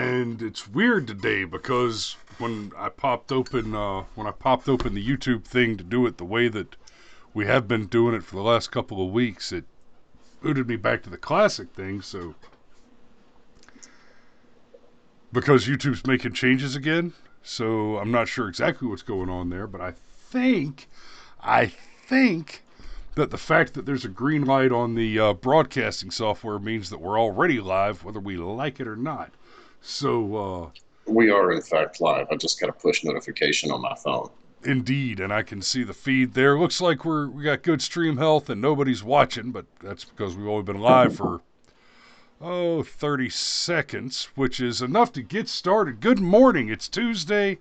And it's weird today because when I popped open the YouTube thing to do it the way that we have been doing it for the last couple of weeks, it booted me back to the classic thing. So because YouTube's making changes again, so I'm not sure exactly what's going on there, but I think that the fact that there's a green light on the broadcasting software means that we're already live, whether we like it or not. So, We are, in fact, live. I just got a push notification on my phone. indeed, and I can see the feed there. Looks like we got good stream health and nobody's watching, but that's because we've only been live for 30 seconds, which is enough to get started. Good morning. It's Tuesday.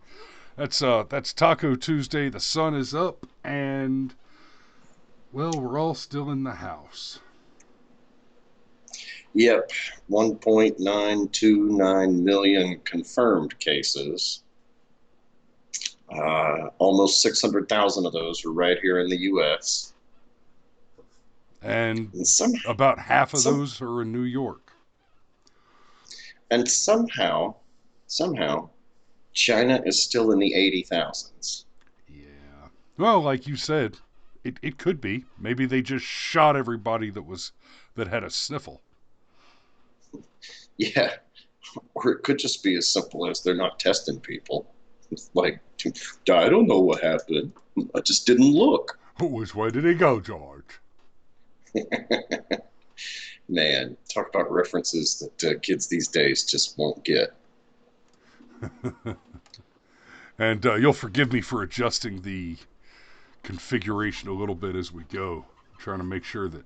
That's Taco Tuesday. The sun is up, and well, we're all still in the house. Yep, 1.929 million confirmed cases. Almost 600,000 of those are right here in the U.S. And And some, about half of some, those are in New York. and somehow, China is still in the 80,000s. Yeah. Well, like you said, it could be. Maybe they just shot everybody that had a sniffle. Yeah, or it could just be as simple as they're not testing people. It's like, I don't know what happened. I just didn't look. Which way did he go, George? Man, talk about references that kids these days just won't get. And you'll forgive me for adjusting the configuration a little bit as we go. I'm trying to make sure that.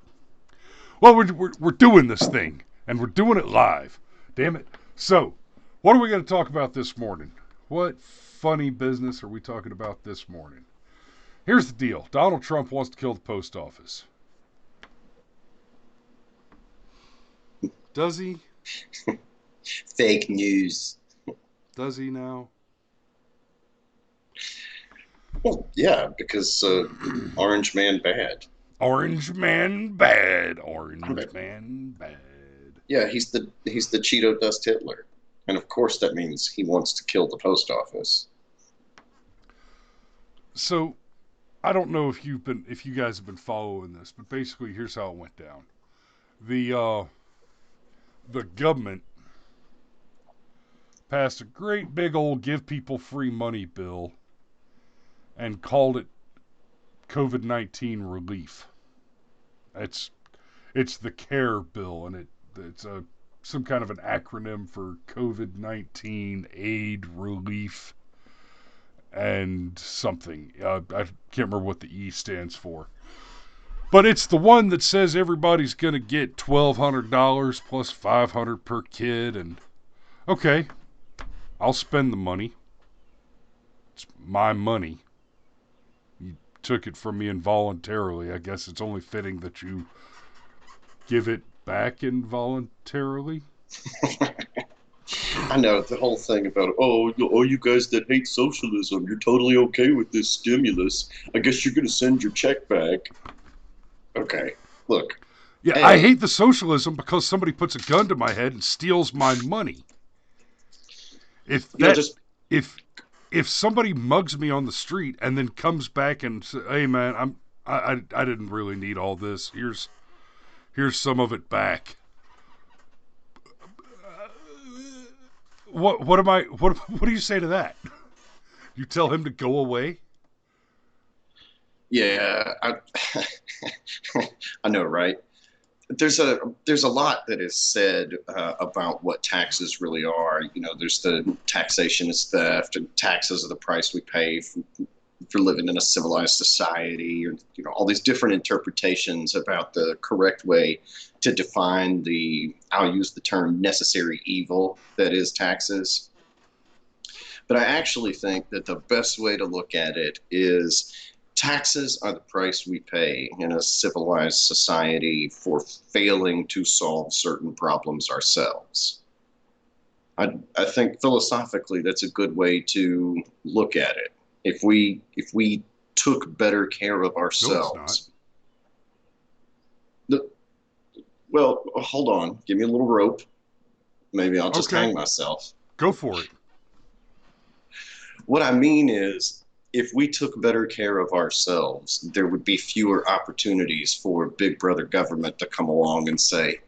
Well, we're doing this thing, and we're doing it live. Damn it. So, what are we going to talk about this morning? What funny business are we talking about this morning? Here's the deal. Donald Trump wants to kill the post office. Does he? Fake news. Does he now? Well, yeah, because Orange Man bad. Orange man bad. I Orange mean, man bad. yeah, he's the Cheeto Dust Hitler, and of course that means he wants to kill the post office. So, I don't know if you guys have been following this, but basically here's how it went down. The government passed a great big old give people free money bill and called it COVID-19 relief. It's it's the CARE bill, and it's a some kind of an acronym for COVID-19 aid relief and something. I can't remember what the E stands for. But it's the one that says everybody's going to get $1,200 plus $500 per kid. And okay, I'll spend the money. It's my money. You took it from me involuntarily. I guess it's only fitting that you give it back involuntarily. I know the whole thing about all you guys that hate socialism, you're totally okay with this stimulus. I guess you're gonna send your check back. Okay, look, Yeah, I a hate the socialism because somebody puts a gun to my head and steals my money. If you know that just if if somebody mugs me on the street and then comes back and says, "Hey man, I didn't really need all this. Here's some of it back." What do you say to that? You tell him to go away? yeah, I know, right? There's a lot that is said about what taxes really are. You know, there's the taxation is theft, and taxes are the price we pay for living in a civilized society, or all these different interpretations about the correct way to define the, I'll use the term, necessary evil that is taxes. But I actually think that the best way to look at it is taxes are the price we pay in a civilized society for failing to solve certain problems ourselves. I think philosophically that's a good way to look at it. If we took better care of No, it's not. ourselves, the, well, hold on, give me a little rope. Maybe I'll just Okay. hang myself. Go for it. What I mean is, if we took better care of ourselves, there would be fewer opportunities for big brother government to come along and say,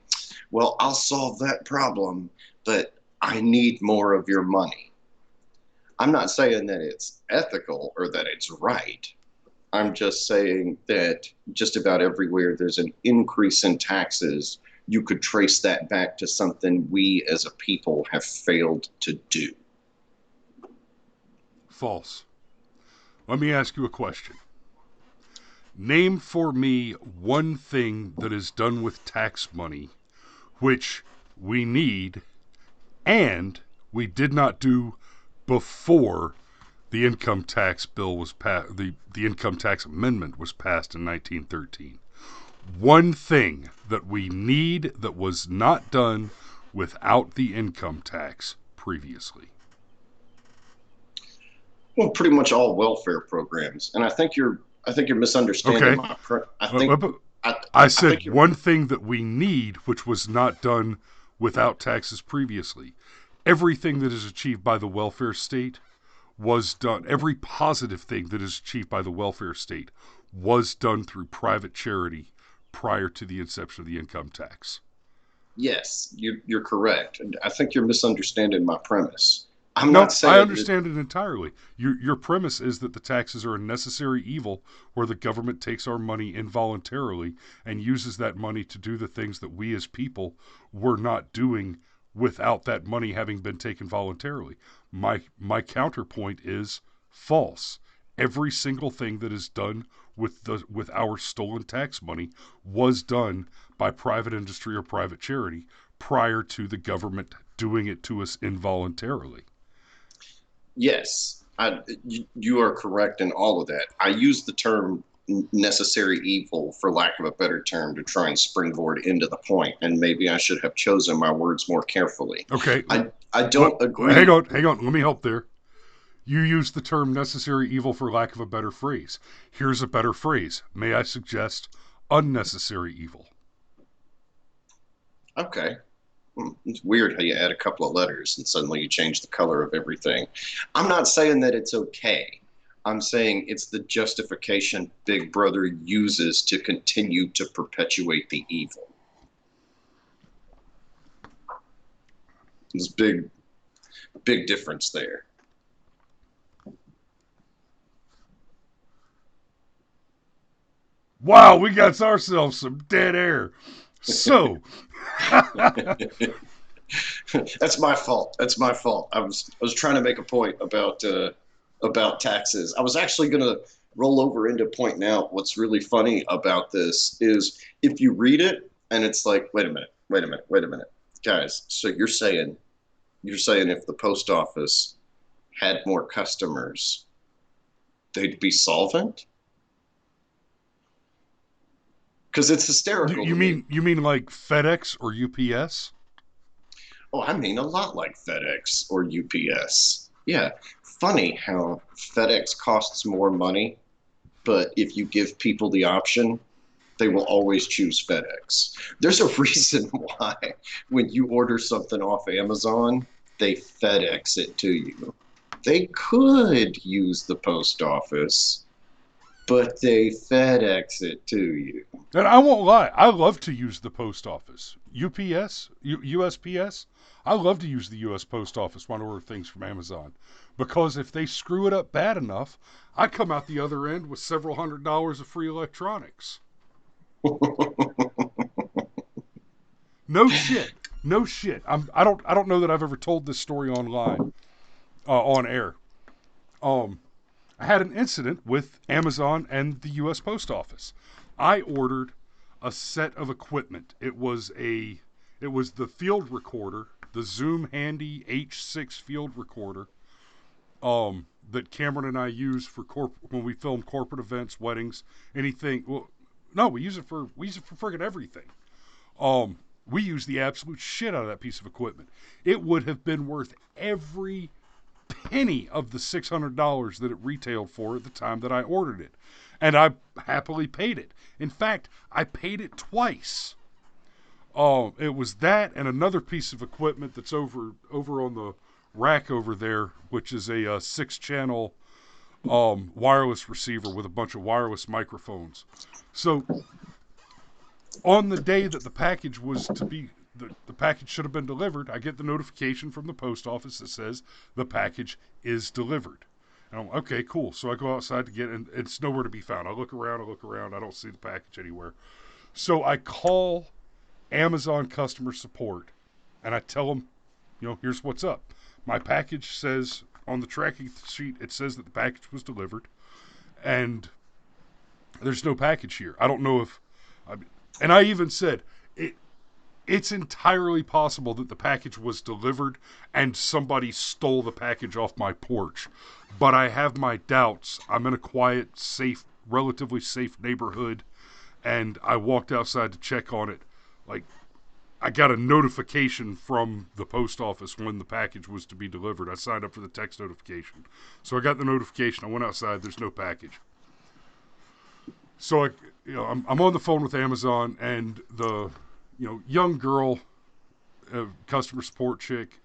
well, I'll solve that problem, but I need more of your money. I'm not saying that it's ethical or that it's right. I'm just saying that just about everywhere there's an increase in taxes, you could trace that back to something we as a people have failed to do. False. Let me ask you a question. Name for me one thing that is done with tax money which we need and we did not do before the income tax bill was passed, the income tax amendment was passed in 1913. One thing that we need that was not done without the income tax previously. Well, pretty much all welfare programs, and I think you're misunderstanding Okay. my. I, I I think said you're one thing that we need, which was not done without taxes previously. Everything that is achieved by the welfare state was done. Every positive thing that is achieved by the welfare state was done through private charity prior to the inception of the income tax. Yes, you're correct. And I think you're misunderstanding my premise. I'm not No, I saying that. understand it entirely. Your premise is that the taxes are a necessary evil where the government takes our money involuntarily and uses that money to do the things that we as people were not doing without that money having been taken voluntarily. My counterpoint is false. Every single thing that is done with our stolen tax money was done by private industry or private charity prior to the government doing it to us involuntarily. Yes, you are correct in all of that. I use the term necessary evil, for lack of a better term, to try and springboard into the point, and maybe I should have chosen my words more carefully. Okay, I don't hang agree. on, hang on. Let me help there. You used the term necessary evil for lack of a better phrase. Here's a better phrase. May I suggest unnecessary evil? Okay. It's weird how you add a couple of letters and suddenly you change the color of everything. I'm not saying that it's okay. I'm saying it's the justification Big Brother uses to continue to perpetuate the evil. There's big difference there. Wow, we got ourselves some dead air. So, That's my fault. That's my fault. I was trying to make a point about taxes. I was actually going to roll over into pointing out what's really funny about this is if you read it and it's like, wait a minute, guys. So you're saying if the post office had more customers, they'd be solvent? Because it's hysterical you to me. mean like FedEx or UPS? Oh, I mean, a lot like FedEx or UPS. Yeah, funny how FedEx costs more money, but if you give people the option, they will always choose FedEx. There's a reason why when you order something off Amazon, they FedEx it to you. They could use the post office, but they FedEx it to you. And I won't lie, I love to use the post office. USPS, I love to use the US Post Office when I order things from Amazon. Because if they screw it up bad enough, I come out the other end with several $100s of free electronics. No shit. No shit. I don't know that I've ever told this story online, on air. Um, I had an incident with Amazon and the U.S. Post Office. I ordered a set of equipment. It was the field recorder, the Zoom Handy H6 field recorder, that Cameron and I use for when we film corporate events, weddings, anything. Well, no, we use it for friggin' everything. We use the absolute shit out of that piece of equipment. It would have been worth every penny of the $600 that it retailed for at the time that I ordered it. And I happily paid it. In fact, I paid it twice. It was that and another piece of equipment that's over on the rack over there, which is a 6-channel wireless receiver with a bunch of wireless microphones. So on the day that the package was to be, the package should have been delivered, I get the notification from the post office that says the package is delivered. And I'm okay, cool. So I go outside to get it, and it's nowhere to be found. I look around, I don't see the package anywhere. So I call Amazon customer support and I tell them, here's what's up. My package says on the tracking sheet, it says that the package was delivered, and there's no package here. I don't know if, and I even said it's entirely possible that the package was delivered and somebody stole the package off my porch, but I have my doubts. I'm in a quiet, safe, relatively safe neighborhood, and I walked outside to check on it. Like, I got a notification from the post office when the package was to be delivered. I signed up for the text notification. So I got the notification. I went outside. There's no package. So I'm on the phone with Amazon, and the young girl, customer support chick,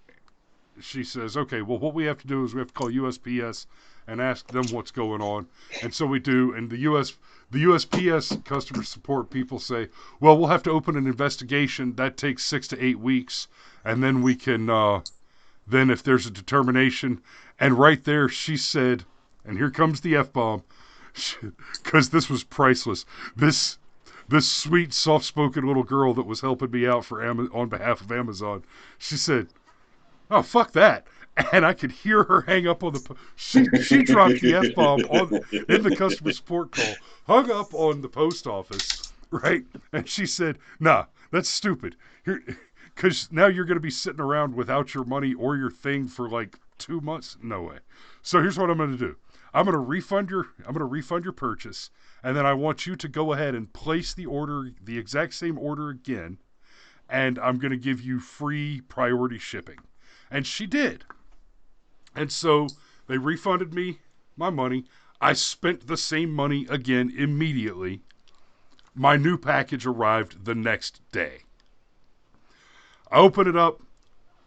she says, okay, well, what we have to do is we have to call USPS and ask them what's going on. And so we do, and the USPS customer support people say, well, we'll have to open an investigation. That takes 6 to 8 weeks, and then we can, then if there's a determination, and right there she said, and here comes the F-bomb, because this was priceless. This sweet, soft-spoken little girl that was helping me out on behalf of Amazon, she said, oh, fuck that. And I could hear her hang up on the... She dropped the F-bomb in the customer support call, hung up on the post office, right? And she said, nah, that's stupid. Because now you're going to be sitting around without your money or your thing for like 2 months? No way. So here's what I'm going to do. I'm going to refund your purchase, and then I want you to go ahead and place the order, the exact same order again, and I'm going to give you free priority shipping. And she did. And so they refunded me my money. I spent the same money again immediately. My new package arrived the next day. I open it up.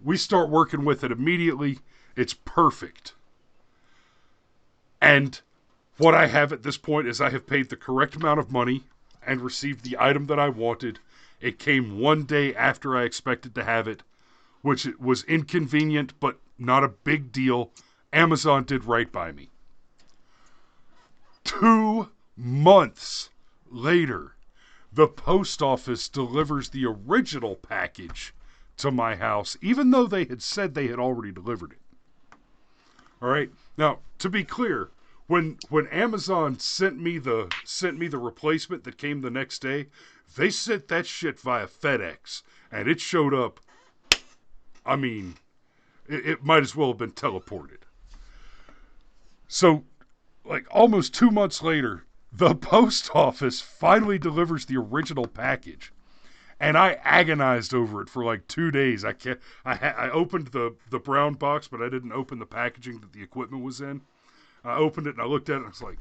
We start working with it immediately. It's perfect. And what I have at this point is I have paid the correct amount of money and received the item that I wanted. It came one day after I expected to have it, which was inconvenient, but not a big deal. Amazon did right by me. 2 months later, the post office delivers the original package to my house, even though they had said they had already delivered it. All right. Now, to be clear, when Amazon sent me the replacement that came the next day, they sent that shit via FedEx, and it showed up. I mean, it might as well have been teleported. So, like almost 2 months later, the post office finally delivers the original package. And I agonized over it for like 2 days. I opened the brown box, but I didn't open the packaging that the equipment was in. I opened it and I looked at it and I was like,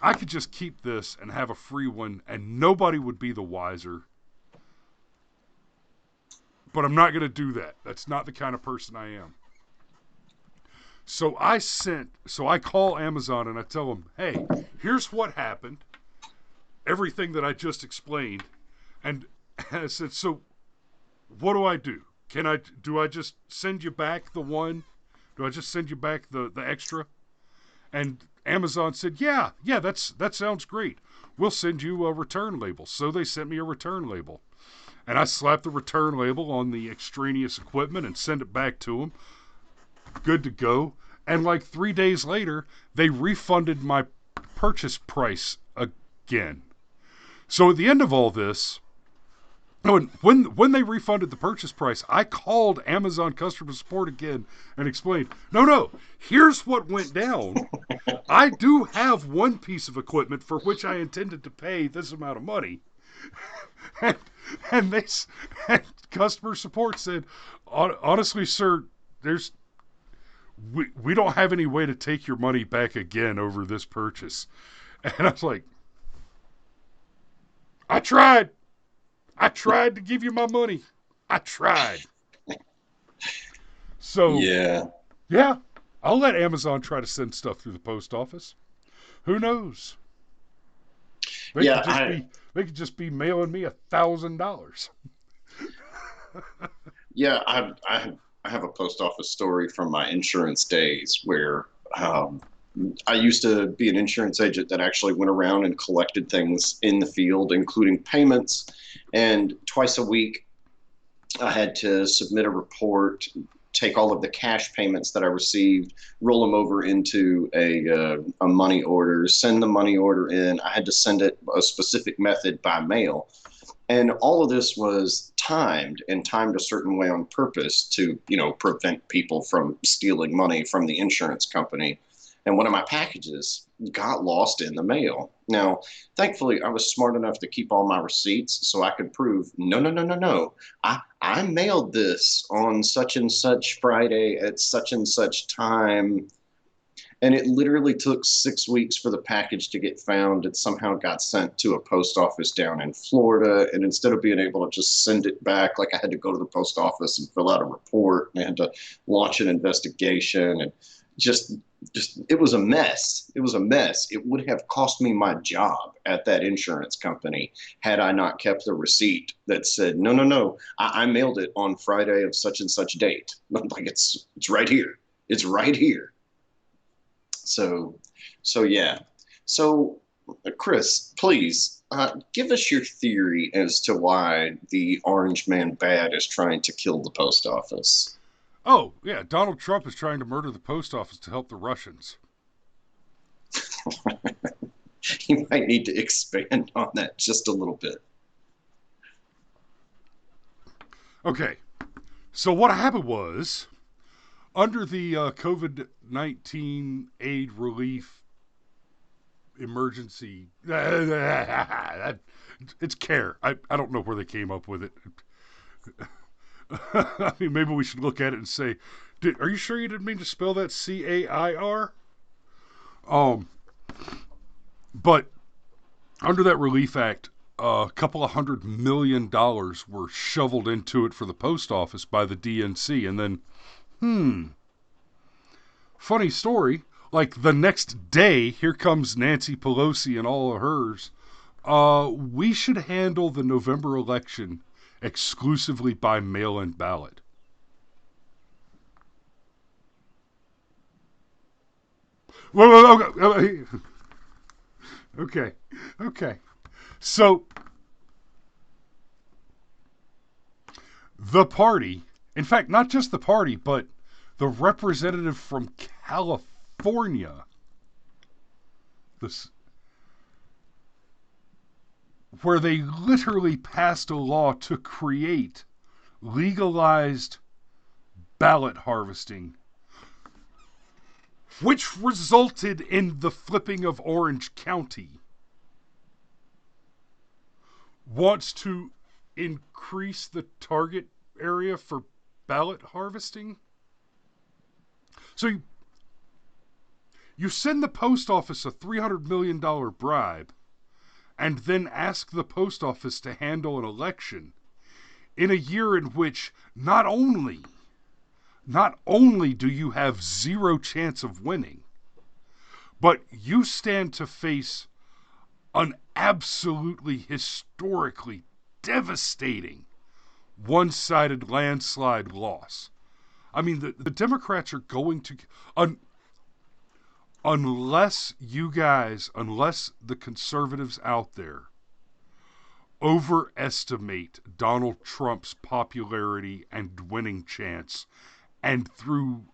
I could just keep this and have a free one and nobody would be the wiser. But I'm not going to do that. That's not the kind of person I am. So I call Amazon and I tell them, hey, here's what happened. Everything that I just explained. And I said, so what do I do? Do I just send you back the one? Do I just send you back the extra? And Amazon said, yeah, that sounds great. We'll send you a return label. So they sent me a return label. And I slapped the return label on the extraneous equipment and sent it back to them. Good to go. And like 3 days later, they refunded my purchase price again. So at the end of all this, when they refunded the purchase price, I called Amazon customer support again and explained, no, here's what went down. I do have one piece of equipment for which I intended to pay this amount of money. and customer support said, honestly, sir, we don't have any way to take your money back again over this purchase. And I was like, I tried to give you my money. I tried. So, Yeah. yeah, I'll let Amazon try to send stuff through the post office. Who knows? They could Yeah, just be they could just be mailing me $1,000. yeah, I have a post office story from my insurance days where um, I used to be an insurance agent that actually went around and collected things in the field, including payments. And twice a week, I had to submit a report, take all of the cash payments that I received, roll them over into a money order, send the money order in. I had to send it a specific method by mail. And all of this was timed and timed a certain way on purpose to, prevent people from stealing money from the insurance company. And one of my packages got lost in the mail. Now, thankfully, I was smart enough to keep all my receipts so I could prove no, no, no, no, no. I mailed this on such and such Friday at such and such time, and it literally took 6 weeks for the package to get found. It somehow got sent to a post office down in Florida. And instead of being able to just send it back, like I had to go to the post office and fill out a report and I had to launch an investigation and just it was a mess. It was a mess. It would have cost me my job at that insurance company had I not kept the receipt that said, no, no, no, I mailed it on Friday of such and such date. Like it's right here. It's right here. So, so yeah. So, Chris, please give us your theory as to why the Orange Man Bad is trying to kill the post office. Oh, yeah, Donald Trump is trying to murder the post office to help the Russians. You might need to expand on that just a little bit. Okay, so what happened was, under the COVID-19 aid relief emergency, it's CARE. I don't know where they came up with it. I mean, maybe we should look at it and say, are you sure you didn't mean to spell that CAIR? Um, but under that Relief Act, a couple of $100 million were shoveled into it for the post office by the DNC. And then, funny story, like the next day, here comes Nancy Pelosi and all of hers. We should handle the November election exclusively by mail-in ballot. Whoa, okay, okay. So the party, in fact, not just the party, but the representative from California, this, where they literally passed a law to create legalized ballot harvesting, which resulted in the flipping of Orange County, wants to increase the target area for ballot harvesting. So you send the post office a $300 million bribe and then ask the post office to handle an election in a year in which not only do you have zero chance of winning, but you stand to face an absolutely historically devastating one-sided landslide loss. I mean, the Democrats are going to, unless the conservatives out there overestimate Donald Trump's popularity and winning chance, and through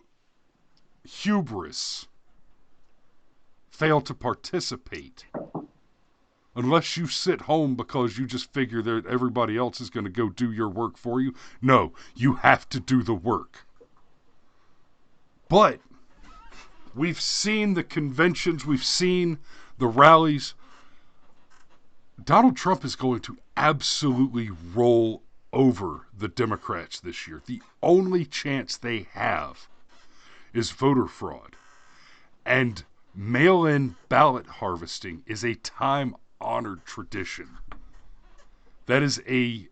hubris fail to participate, unless you sit home because you just figure that everybody else is going to go do your work for you. No, you have to do the work. But we've seen the conventions, we've seen the rallies. Donald Trump is going to absolutely roll over the Democrats this year. The only chance they have is voter fraud. And mail-in ballot harvesting is a time-honored tradition. That is a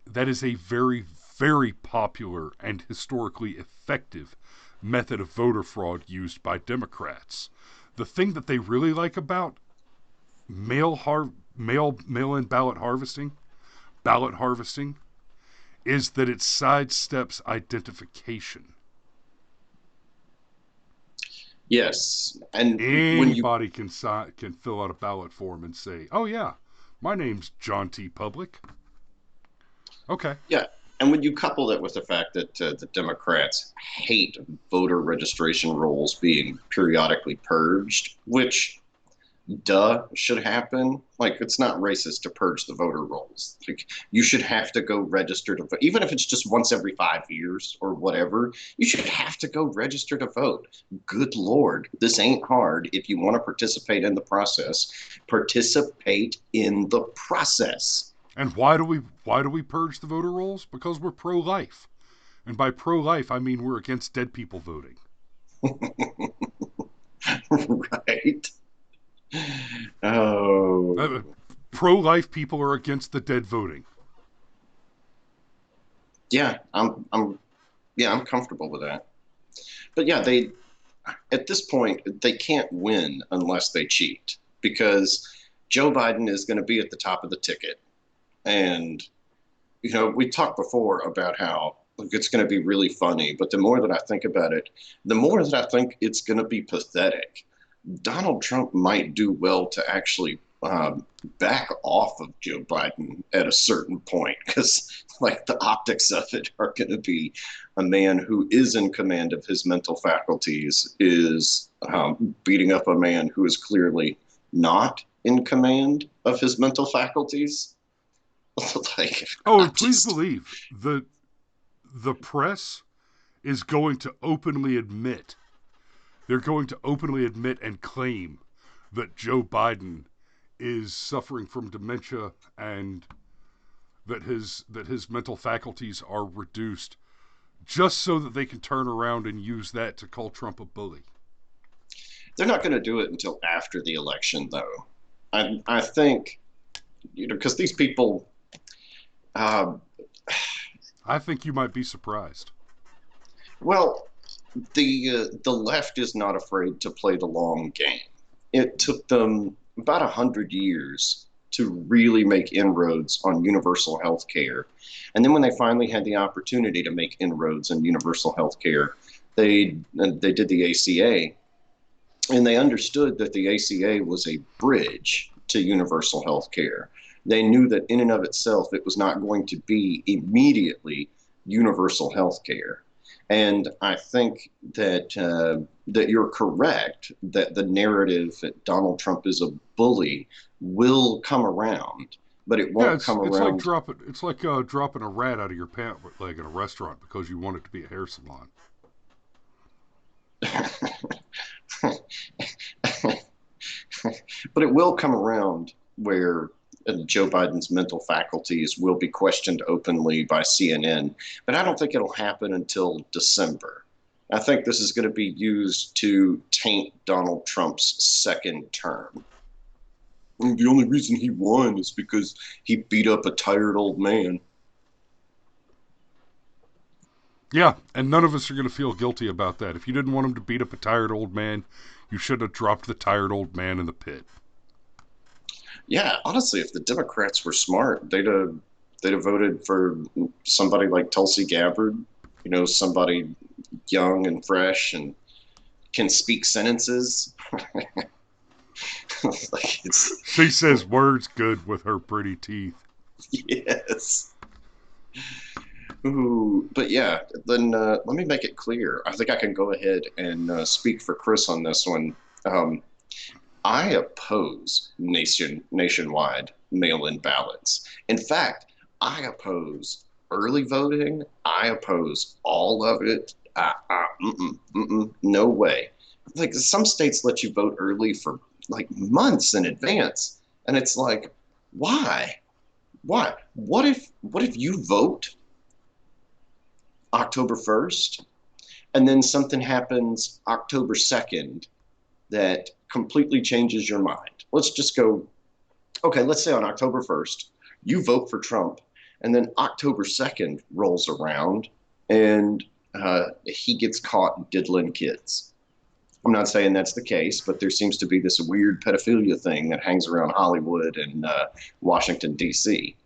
very, very popular and historically effective method of voter fraud used by Democrats. The thing that they really like about mail-in ballot harvesting, is that it sidesteps identification. Yes, and when you Anybody can fill out a ballot form and say, "Oh yeah, my name's John T. Public." Okay. yeah, and when you couple that with the fact that the Democrats hate voter registration rolls being periodically purged, which should happen. Like, it's not racist to purge the voter rolls. Like, you should have to go register to vote, even if it's just once every 5 years or whatever. You should have to go register to vote. Good Lord, this ain't hard. If you want to participate in the process, participate in the process. And why do we purge the voter rolls? Because we're pro-life. And by pro-life, I mean we're against dead people voting. Right? Oh, Pro-life people are against the dead voting. yeah, I'm comfortable with that. But yeah, at this point they can't win unless they cheat, because Joe Biden is going to be at the top of the ticket. And we talked before about how it's going to be really funny, but the more that I think about it, the more that I think it's going to be pathetic. Donald Trump might do well to actually back off of Joe Biden at a certain point, because like the optics of it are going to be a man who is in command of his mental faculties is beating up a man who is clearly not in command of his mental faculties. Like, Oh, and please believe the press is going to openly admit, they're going to openly admit and claim that Joe Biden is suffering from dementia and that his mental faculties are reduced, just so that they can turn around and use that to call Trump a bully. they're not going to do it until after the election, though. I think, because these people. Uh, I think you might be surprised. well, the left is not afraid to play the long game. It took them about 100 years to really make inroads on universal health care. And then when they finally had the opportunity to make inroads on universal health care, they did the ACA, and they understood that the ACA was a bridge to universal health care. They knew that in and of itself, it was not going to be immediately universal health care. And I think that you're correct that the narrative that Donald Trump is a bully will come around, but it Yeah, won't come it's like around. dropping a rat out of your pant leg in a restaurant because you want it to be a hair salon. But it will come around where Joe Biden's mental faculties will be questioned openly by CNN. But I don't think it'll happen until December. I think this is going to be used to taint Donald Trump's second term. And the only reason he won is because he beat up a tired old man. Yeah, and none of us are going to feel guilty about that. If you didn't want him to beat up a tired old man, you should have dropped the tired old man in the pit. Yeah, honestly, if the Democrats were smart, they'd have voted for somebody like Tulsi Gabbard, somebody young and fresh and can speak sentences. Like, She says words good with her pretty teeth. yes. Ooh, but yeah, then let me make it clear. I think I can go ahead and speak for Chris on this one. Um, I oppose nationwide mail-in ballots. In fact, I oppose early voting. I oppose all of it. No way. Like, some states let you vote early for like months in advance, and it's like, why? Why? What if you vote October 1st, and then something happens October 2nd that completely changes your mind? Let's just go, okay, let's say on October 1st, you vote for Trump, And then October 2nd rolls around and he gets caught diddling kids. I'm not saying that's the case, but there seems to be this weird pedophilia thing that hangs around Hollywood and Washington, D.C.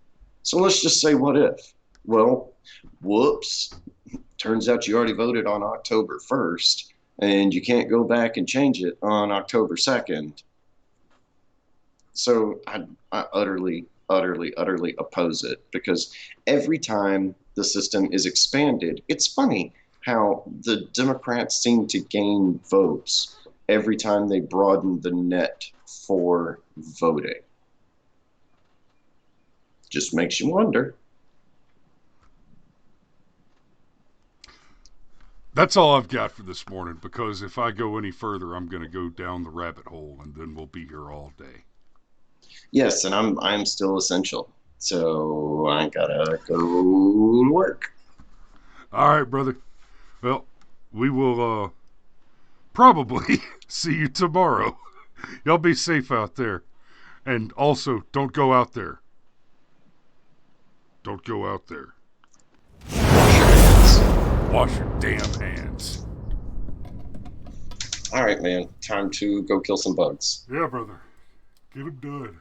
So let's just say, what if? Well, whoops. Turns out you already voted on October 1st, and you can't go back and change it on October 2nd. So I utterly, utterly, utterly oppose it, because every time the system is expanded, it's funny how the Democrats seem to gain votes every time they broaden the net for voting. Just makes you wonder. That's all I've got for this morning, because if I go any further, I'm going to go down the rabbit hole, and then we'll be here all day. Yes, and I'm still essential, so I gotta go to work. All right, brother. Well, we will probably see you tomorrow. Y'all be safe out there. And also, don't go out there. Don't go out there. Wash your hands. Wash your damn hands. All right, man. Time to go kill some bugs. Yeah, brother. Get them done.